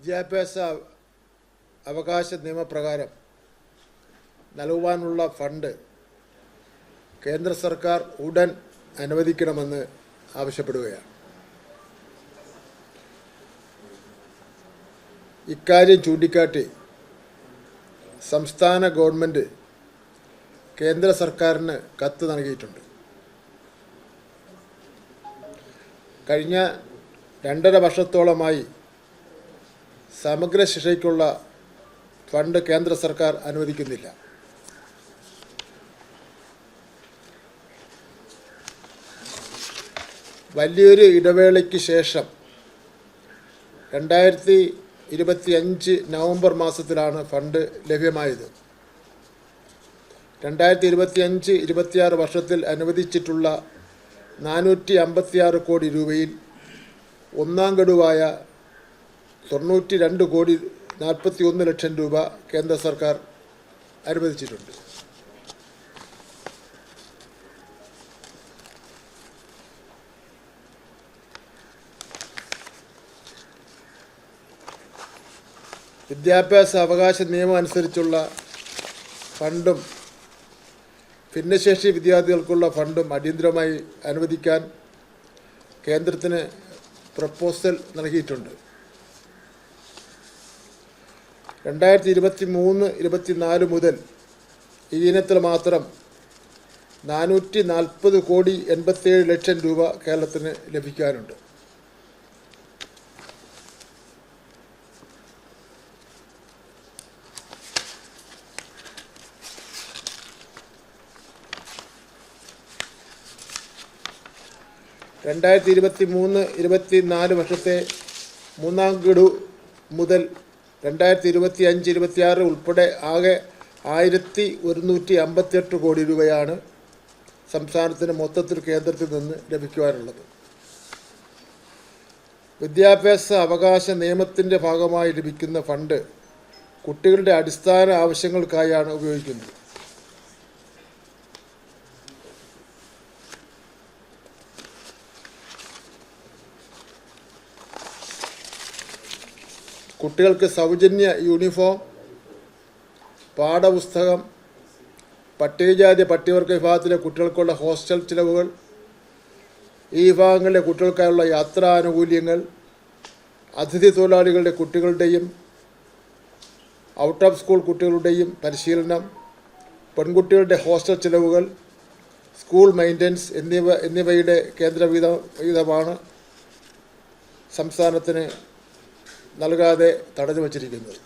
വിദ്യാഭ്യാസ അവകാശ നിയമപ്രകാരം നൽകുവാനുള്ള ഫണ്ട് കേന്ദ്ര സർക്കാർ ഉടൻ അനുവദിക്കണമെന്ന് ആവശ്യപ്പെടുകയാണ്. ഇക്കാര്യം ചൂണ്ടിക്കാട്ടി സംസ്ഥാന ഗവൺമെൻറ് കേന്ദ്ര സർക്കാരിന് കത്ത് നൽകിയിട്ടുണ്ട്. കഴിഞ്ഞ 2.5 വർഷത്തോളമായി സമഗ്ര ശിക്ഷയ്ക്കുള്ള ഫണ്ട് കേന്ദ്ര സർക്കാർ അനുവദിക്കുന്നില്ല. വലിയൊരു ഇടവേളയ്ക്ക് ശേഷം 2025 നവംബർ മാസത്തിലാണ് ഫണ്ട് ലഭ്യമായത്. 2025-26 വർഷത്തിൽ അനുവദിച്ചിട്ടുള്ള 456 കോടി രൂപയിൽ ഒന്നാം ഗഡുവായ 92 കോടി 41 ലക്ഷം രൂപ കേന്ദ്ര സർക്കാർ അനുവദിച്ചിട്ടുണ്ട്. വിദ്യാഭ്യാസ അവകാശ നിയമം അനുസരിച്ചുള്ള ഫണ്ടും ഭിന്നശേഷി വിദ്യാർത്ഥികൾക്കുള്ള ഫണ്ടും അടിയന്തരമായി അനുവദിക്കാൻ കേന്ദ്രത്തിന് പ്രപ്പോസൽ നൽകിയിട്ടുണ്ട്. 2023-24 മുതൽ ഈ ഇനത്തിൽ മാത്രം 440 കോടി 87 ലക്ഷം രൂപ കേരളത്തിന് ലഭിക്കാനുണ്ട്. രണ്ടായിരത്തി 23-24 വർഷത്തെ മൂന്നാം ഗഡു മുതൽ 2025-26 ഉൾപ്പെടെ ആകെ 1158 കോടി രൂപയാണ് സംസ്ഥാനത്തിന് മൊത്തത്തിൽ കേന്ദ്രത്തിൽ നിന്ന് ലഭിക്കുവാനുള്ളത്. വിദ്യാഭ്യാസ അവകാശ നിയമത്തിൻ്റെ ഭാഗമായി ലഭിക്കുന്ന ഫണ്ട് കുട്ടികളുടെ അടിസ്ഥാന ആവശ്യങ്ങൾക്കായാണ് ഉപയോഗിക്കുന്നത്. കുട്ടികൾക്ക് സൗജന്യ യൂണിഫോം, പാഠപുസ്തകം, പട്ടികജാതി പട്ടികവർഗ വിഭാഗത്തിലെ കുട്ടികൾക്കുള്ള ഹോസ്റ്റൽ ചിലവുകൾ, ഈ വിഭാഗങ്ങളിലെ കുട്ടികൾക്കായുള്ള യാത്രാനുകൂല്യങ്ങൾ, അതിഥി തൊഴിലാളികളുടെ കുട്ടികളുടെയും ഔട്ട് ഓഫ് സ്കൂൾ കുട്ടികളുടെയും പരിശീലനം, പെൺകുട്ടികളുടെ ഹോസ്റ്റൽ ചിലവുകൾ, സ്കൂൾ മെയിൻ്റനൻസ് എന്നിവയുടെ കേന്ദ്ര വിഹിതമാണ് സംസ്ഥാനത്തിന് നൽകാതെ തടഞ്ഞു വച്ചിരിക്കുന്നത്.